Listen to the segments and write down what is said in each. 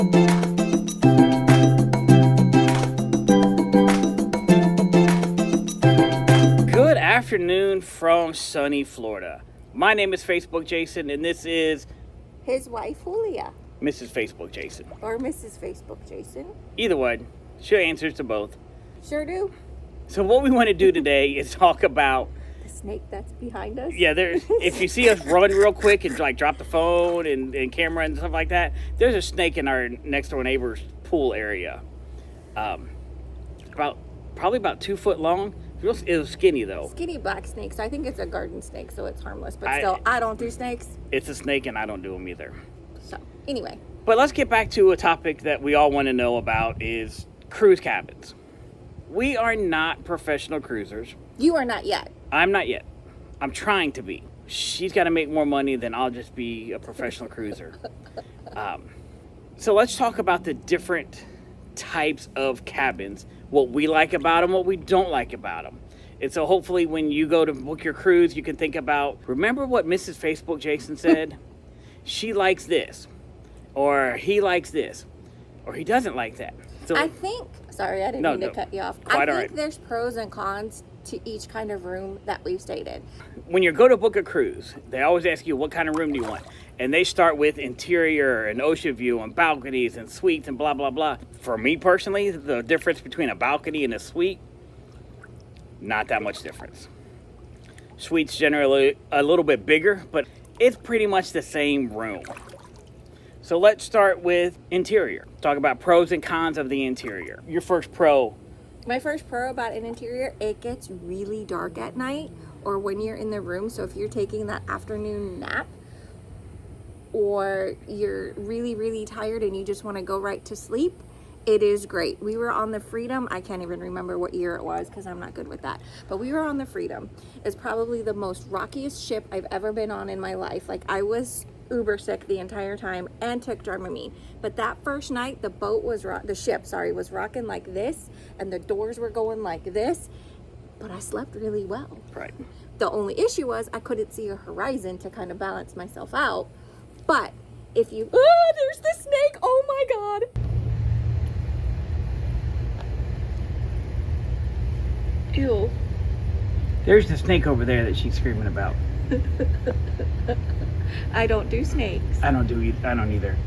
Good afternoon from sunny Florida. My name is Facebook Jason, and this is His wife, Julia. Mrs. Facebook Jason. Or Mrs. Facebook Jason. Either one, she answers to both. Sure do. So what we want to do today is talk about, The snake that's behind us. if you see us run real quick and like drop the phone and camera and stuff like that, there's a snake in our next door neighbor's pool area. Probably about 2 foot long. It was skinny though. Skinny black snake, so I think it's a garden snake, so it's harmless. But still, I don't do snakes. It's a snake and I don't do them either. So, anyway. But let's get back to a topic that we all want to know about is cruise cabins. We are not professional cruisers. You are not yet. I'm not yet. I'm trying to be. She's got to make more money than I'll just be a professional cruiser. So let's talk about the different types of cabins, what we like about them, what we don't like about them. And so hopefully when you go to book your cruise, you can think about, remember what Mrs. Facebook Jason said? She likes this, or he likes this, or he doesn't like that. So I think, sorry, I didn't mean to cut you off. Quite I all think right. there's pros and cons to each kind of room that we've stayed in. when you go to book a cruise, they always ask you what kind of room do you want, and they start with interior and ocean view and balconies and suites and blah blah blah. For me personally, the difference between a balcony and a suite, not that much difference. Suites generally a little bit bigger, but it's pretty much the same room. So let's start with interior. Talk about pros and cons of the interior. Your first pro. My first pro about an interior, it gets really dark at night or when you're in the room. So if you're taking that afternoon nap or you're really, really tired and you just want to go right to sleep, it is great. We were on the Freedom. I can't even remember what year it was because I'm not good with that. But we were on the Freedom. It's probably the most rockiest ship I've ever been on in my life. Like, I was uber sick the entire time and took Dramamine. But that first night, the ship was rocking like this, and the doors were going like this. But I slept really well. Right. The only issue was I couldn't see a horizon to kind of balance myself out. But if you, there's the snake. Oh my God. Ew. There's the snake over there that she's screaming about. I don't do snakes. I don't either.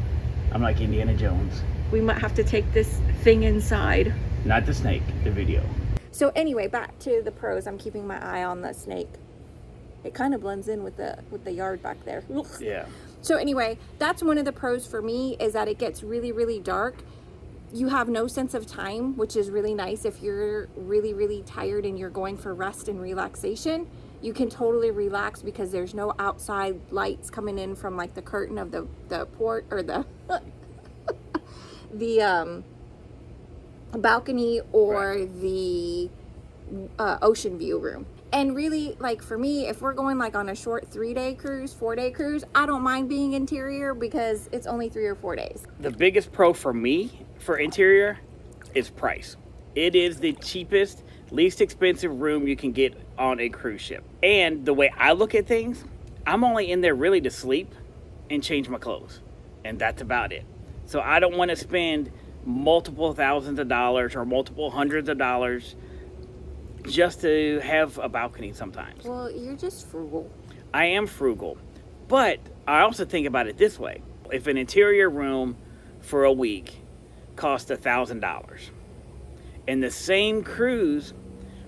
I'm like Indiana Jones. We might have to take this thing inside. Not the snake, the video. So anyway, back to the pros. I'm keeping my eye on the snake. It kind of blends in with the yard back there. Ugh. Yeah. So anyway, that's one of the pros for me, is that it gets really, really dark. You have no sense of time, which is really nice. If you're really, really tired and you're going for rest and relaxation, you can totally relax because there's no outside lights coming in from like the curtain of the port or the balcony or right. the ocean view room. And really, like for me, if we're going like on a short 4-day cruise, I don't mind being interior because it's only 3 or 4 days. The biggest pro for me for interior is price. It is the cheapest, least expensive room you can get on a cruise ship. And the way I look at things, I'm only in there really to sleep and change my clothes. And that's about it. So I don't want to spend multiple thousands of dollars or multiple hundreds of dollars just to have a balcony sometimes. Well, you're just frugal. I am frugal. But I also think about it this way. If an interior room for a week costs $1,000 and the same cruise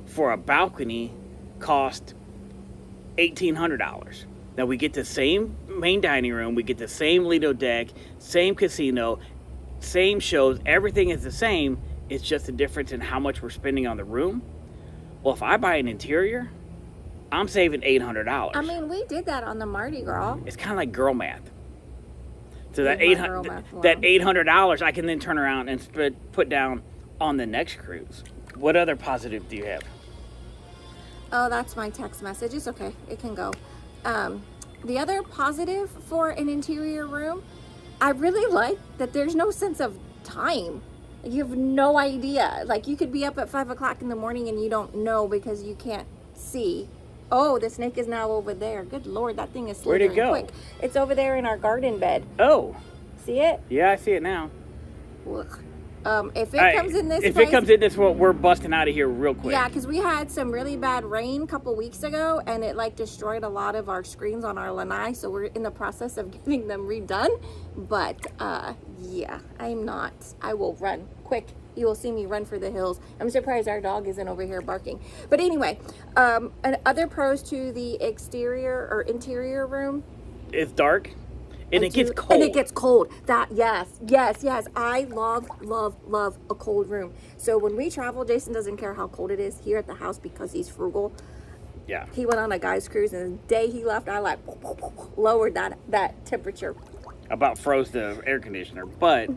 for a balcony cost $1,800. Now we get the same main dining room, we get the same Lido deck, same casino, same shows, everything is the same. It's just a difference in how much we're spending on the room. Well, if I buy an interior, I'm saving $800. I mean, we did that on the Mardi Gras. It's kind of like girl math. So that Here's my girl math. Wow. that $800 I can then turn around and put down on the next cruise. What other positive do you have? Oh, that's my text message. It's okay. It can go. The other positive for an interior room, I really like that there's no sense of time. You have no idea. Like, you could be up at 5 o'clock in the morning and you don't know because you can't see. Oh, the snake is now over there. Good Lord, that thing is Where'd slithering it go? quick. It's over there in our garden bed. Oh, See it? yeah, I see it now. Ugh. If it All right, comes in this if place, it comes in this world, we're busting out of here real quick. yeah, because we had some really bad rain a couple weeks ago, and it like destroyed a lot of our screens on our lanai. So we're in the process of getting them redone. But yeah, I'm not. I will run quick. You will see me run for the hills. I'm surprised our dog isn't over here barking. But anyway, and other pros to the exterior or interior room. It's dark, and it gets cold. And it gets cold. That yes. I love a cold room. So when we travel, Jason doesn't care how cold it is here at the house because he's frugal. Yeah. He went on a guy's cruise, and the day he left, I like lowered that temperature. About froze the air conditioner, but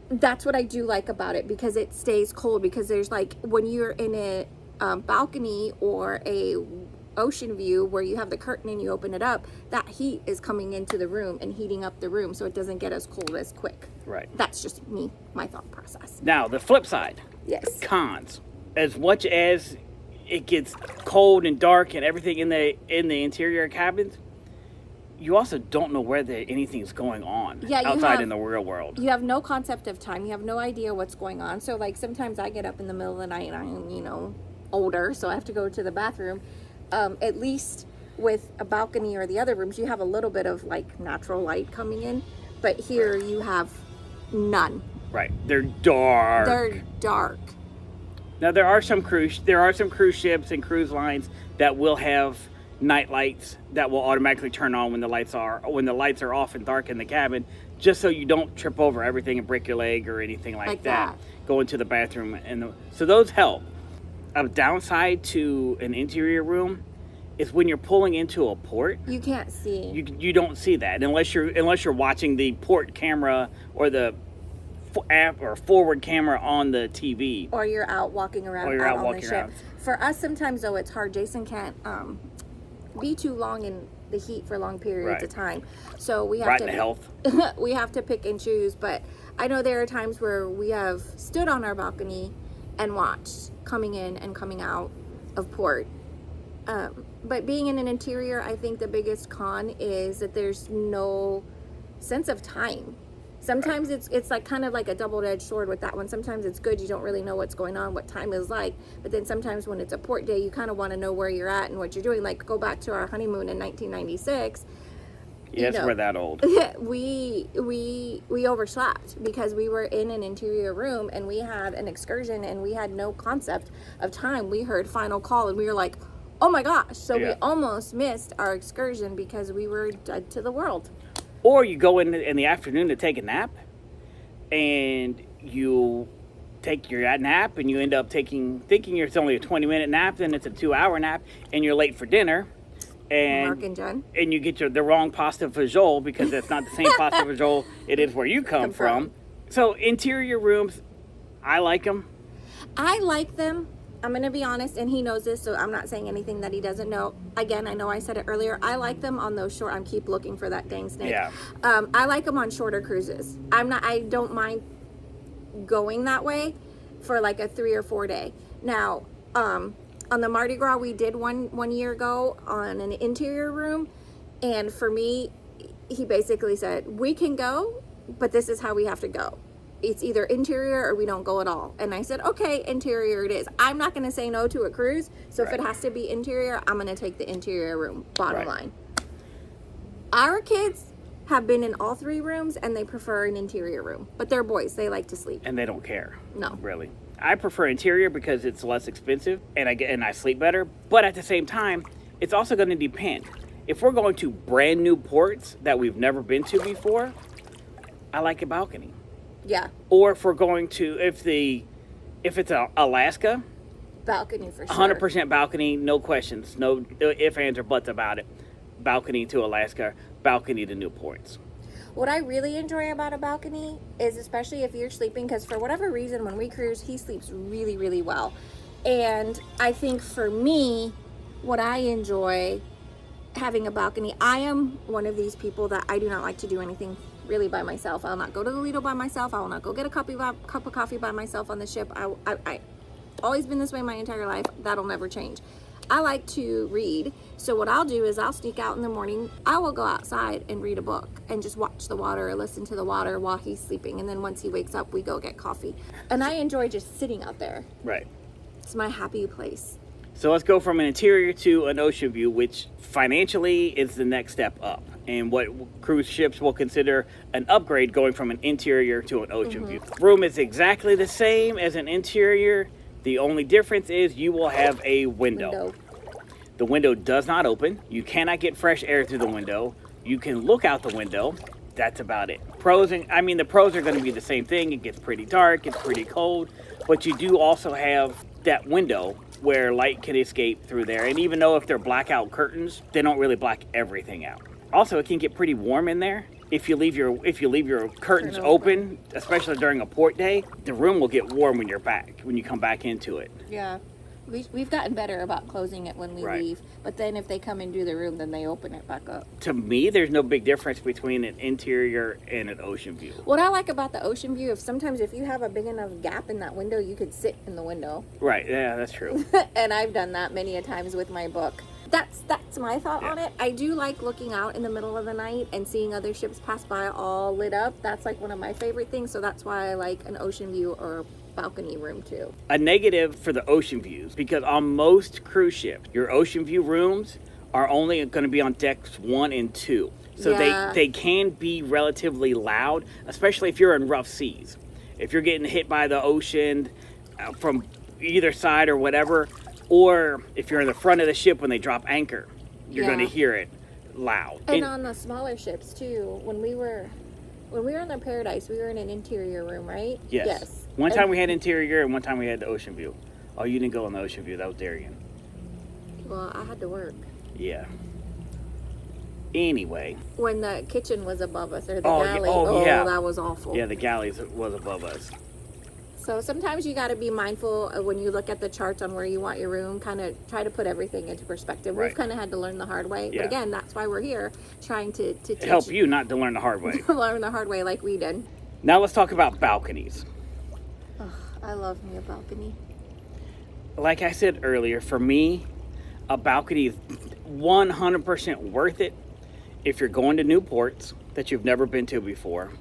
That's what I do like about it, because it stays cold. Because there's like, when you're in a balcony or a ocean view where you have the curtain and you open it up, that heat is coming into the room and heating up the room, so it doesn't get as cold as quick. right. That's just me, my thought process. Now the flip side, Yes. cons. As much as it gets cold and dark and everything in the interior cabins, you also don't know whether anything's going on outside in the real world. You have no concept of time. You have no idea what's going on. So like sometimes I get up in the middle of the night and I'm, older, so I have to go to the bathroom. At least with a balcony or the other rooms, you have a little bit of like natural light coming in, but here you have none. Right. They're dark. They're dark. Now there are some cruise ships and cruise lines that will have night lights that will automatically turn on when the lights are off and dark in the cabin, just so you don't trip over everything and break your leg or anything like that. Go into the bathroom, so those help. A downside to an interior room is when you're pulling into a port, You can't see. you don't see that unless you're watching the port camera or the app or forward camera on the TV. Or you're out walking around Or you're out on walking the ship. around. For us, sometimes though, it's hard. Jason can't be too long in the heat for long periods Right. of time, so we have Right to in the health. we have to pick and choose. But I know there are times where we have stood on our balcony and watched coming in and coming out of port. But being in an interior, I think the biggest con is that there's no sense of time. Sometimes it's like kind of like a double-edged sword with that one. Sometimes it's good, you don't really know what's going on, what time is like. But then sometimes when it's a port day, you kind of want to know where you're at and what you're doing. Like, go back to our honeymoon in 1996. Yes, we're that old. we overslept because we were in an interior room and we had an excursion and we had no concept of time. We heard final call and we were like, oh my gosh. So we almost missed our excursion because we were dead to the world. Or you go in the afternoon to take a nap, and you take your nap, and you end up thinking it's only a 20-minute nap, then it's a 2-hour nap, and you're late for dinner. And Mark and Jen. And you get the wrong pasta fagioli because it's not the same pasta fagioli it is where you come from. So interior rooms, I like them. I like them. I'm going to be honest, and he knows this, so I'm not saying anything that he doesn't know. Again, I know I said it earlier. I like them on those short. I keep looking for that dang snake. Yeah. I like them on shorter cruises. I don't mind going that way for like a 3 or 4 day. Now, on the Mardi Gras we did one year ago on an interior room, and for me, he basically said, we can go, but this is how we have to go. It's either interior or we don't go at all. And I said, okay, interior it is. I'm not going to say no to a cruise. So if it has to be interior, I'm going to take the interior room, bottom line. Our kids have been in all 3 rooms and they prefer an interior room. But they're boys. They like to sleep. And they don't care. No. Really. I prefer interior because it's less expensive and I sleep better. But at the same time, it's also going to depend. If we're going to brand new ports that we've never been to before, I like a balcony. Yeah. Or if we're going to, if it's Alaska, balcony for sure. 100% balcony, no questions, no ifs, ands, or buts about it. Balcony to Alaska, balcony to Newports. What I really enjoy about a balcony is, especially if you're sleeping, because for whatever reason, when we cruise, he sleeps really, really well. And I think for me, what I enjoy having a balcony, I am one of these people that I do not like to do anything really by myself. I'll not go to the Lido by myself. I will not go get a cup of coffee by myself on the ship. I always been this way my entire life. That'll never change. I like to read. So what I'll do is I'll sneak out in the morning. I will go outside and read a book and just watch the water or listen to the water while he's sleeping. And then once he wakes up, we go get coffee. And I enjoy just sitting out there. Right. It's my happy place. So let's go from an interior to an ocean view, which financially is the next step up, and what cruise ships will consider an upgrade going from an interior to an ocean view. Room is exactly the same as an interior. The only difference is you will have a window. The window does not open. You cannot get fresh air through the window. You can look out the window. That's about it. The pros are going to be the same thing. It gets pretty dark, it's pretty cold, but you do also have that window where light can escape through there. And even though if they're blackout curtains, they don't really black everything out. Also, it can get pretty warm in there. If you leave your curtains open, especially during a port day, the room will get warm when you come back into it. Yeah. We've gotten better about closing it when we leave, but then if they come into the room, then they open it back up. To me, there's no big difference between an interior and an ocean view. What I like about the ocean view, sometimes if you have a big enough gap in that window, you could sit in the window. Right, yeah, that's true. And I've done that many a times with my book. That's my thought on it. I do like looking out in the middle of the night and seeing other ships pass by all lit up. That's like one of my favorite things, so that's why I like an ocean view or balcony room too. A negative for the ocean views, because on most cruise ships, your ocean view rooms are only going to be on decks 1 and 2. So they can be relatively loud, especially if you're in rough seas. If you're getting hit by the ocean from either side or whatever, or if you're in the front of the ship when they drop anchor, you're going to hear it loud. And on the smaller ships too, when we were in the Paradise, we were in an interior room, right? Yes. One time we had interior and one time we had the ocean view. Oh, you didn't go on the ocean view. That was Darien. Well, I had to work. Yeah. Anyway. When the kitchen was above us, or the galley. Oh, yeah. That was awful. Yeah, the galleys was above us. So sometimes you got to be mindful of when you look at the charts on where you want your room, kind of try to put everything into perspective. Right. We've kind of had to learn the hard way. Yeah. But again, that's why we're here, trying to teach, help you not to learn the hard way. learn the hard way like we did. Now let's talk about balconies. Oh, I love me a balcony. Like I said earlier, for me, a balcony is 100% worth it if you're going to new ports that you've never been to before,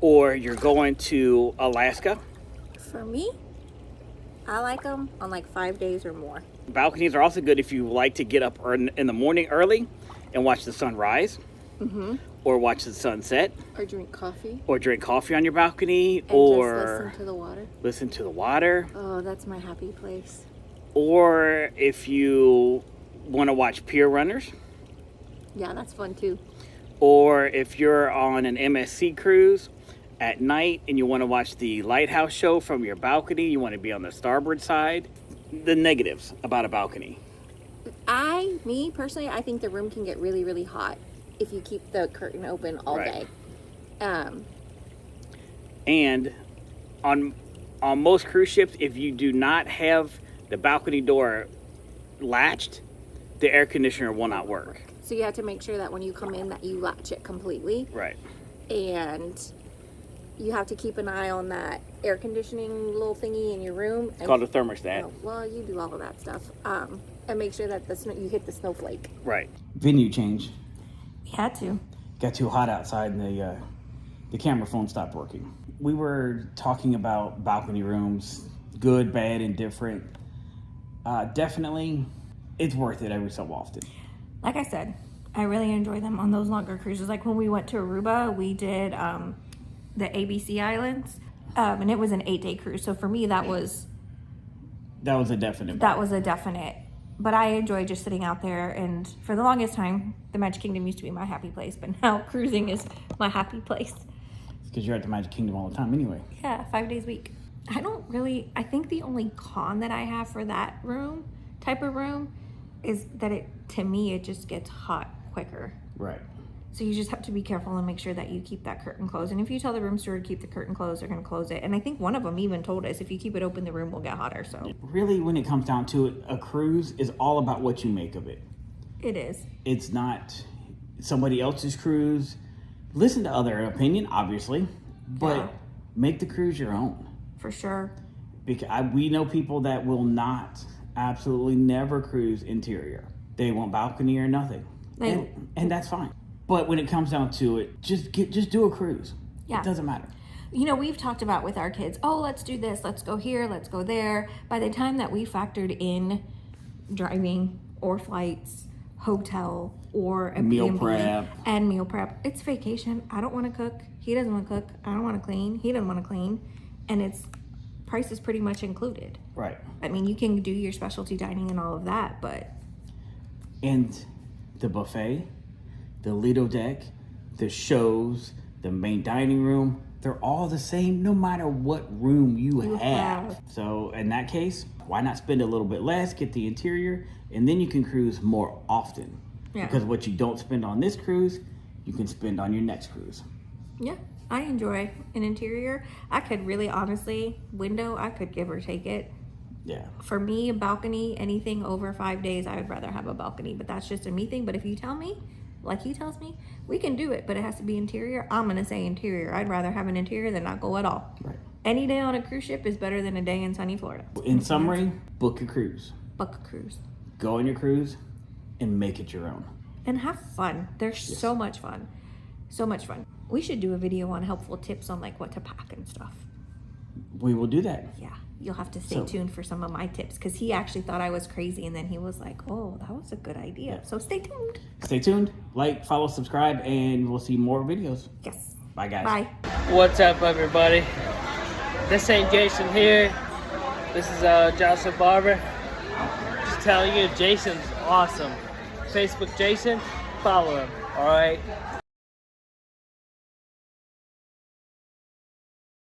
or you're going to Alaska. For me, I like them on like 5 days or more. Balconies are also good if you like to get up in the morning early and watch the sun rise, or watch the sunset, or drink coffee, on your balcony, and or just listen to the water. Listen to the water. Oh, that's my happy place. Or if you want to watch pier runners. Yeah, that's fun too. Or if you're on an MSC cruise at night and you want to watch the lighthouse show from your balcony, you want to be on the starboard side. The negatives about a balcony. Me personally, I think the room can get really, really hot if you keep the curtain open all day. And on most cruise ships, if you do not have the balcony door latched, the air conditioner will not work. So you have to make sure that when you come in that you latch it completely. Right. And you have to keep an eye on that air conditioning little thingy in your room. It's called a thermostat. Oh, well, you do all of that stuff. And make sure that you hit the snowflake. Right. Venue change. We had to. Got too hot outside and the camera phone stopped working. We were talking about balcony rooms, good, bad, indifferent. Definitely, it's worth it every so often. Like I said, I really enjoy them on those longer cruises. Like when we went to Aruba, we did the ABC Islands, and it was an 8-day cruise. So for me, that was a definite. That was a definite. But I enjoy just sitting out there, and for the longest time, the Magic Kingdom used to be my happy place, but now cruising is my happy place. It's because you're at the Magic Kingdom all the time anyway. Yeah, 5 days a week. I think the only con that I have for that type of room, is that it just gets hot quicker. Right. So you just have to be careful and make sure that you keep that curtain closed. And if you tell the room steward to keep the curtain closed, they're going to close it. And I think one of them even told us, if you keep it open, the room will get hotter. So really, when it comes down to it, a cruise is all about what you make of it. It is. It's not somebody else's cruise. Listen to other opinion, obviously, but make the cruise your own. For sure. Because we know people that will not absolutely never cruise interior. They want balcony or nothing. And that's fine. But when it comes down to it, just do a cruise. Yeah. It doesn't matter. You know, we've talked about with our kids, oh, let's do this, let's go here, let's go there. By the time that we factored in driving or flights, hotel, or a Meal B&B prep. and meal prep, it's vacation. I don't want to cook. He doesn't want to cook. I don't want to clean. He doesn't want to clean. And it's price is pretty much included. Right. I mean, you can do your specialty dining and all of that, but And the buffet, the Lido deck, the shows, the main dining room, they're all the same no matter what room you have. So in that case, why not spend a little bit less, get the interior, and then you can cruise more often. Yeah. Because what you don't spend on this cruise, you can spend on your next cruise. yeah, I enjoy an interior. I could really honestly, window, I could give or take it. Yeah. For me, a balcony, anything over 5 days, I would rather have a balcony, but that's just a me thing. But if you tell me, like he tells me, we can do it, but it has to be interior, I'm gonna say interior. I'd rather have an interior than not go at all. Right. Any day on a cruise ship is better than a day in sunny Florida. In summary, book a cruise. Book a cruise. Go on your cruise and make it your own. And have fun. They're so much fun. So much fun. We should do a video on helpful tips on like what to pack and stuff. We will do that. Yeah, you'll have to stay So- tuned for some of my tips because he actually thought I was crazy and then he was like, oh, that was a good idea. Yeah. So stay tuned. Stay tuned, like, follow, subscribe, and we'll see more videos. Yes. Bye, guys. Bye. What's up, everybody? This ain't Jason here. This is Joseph Barber. Just telling you, Jason's awesome. Facebook Jason, follow him. All right.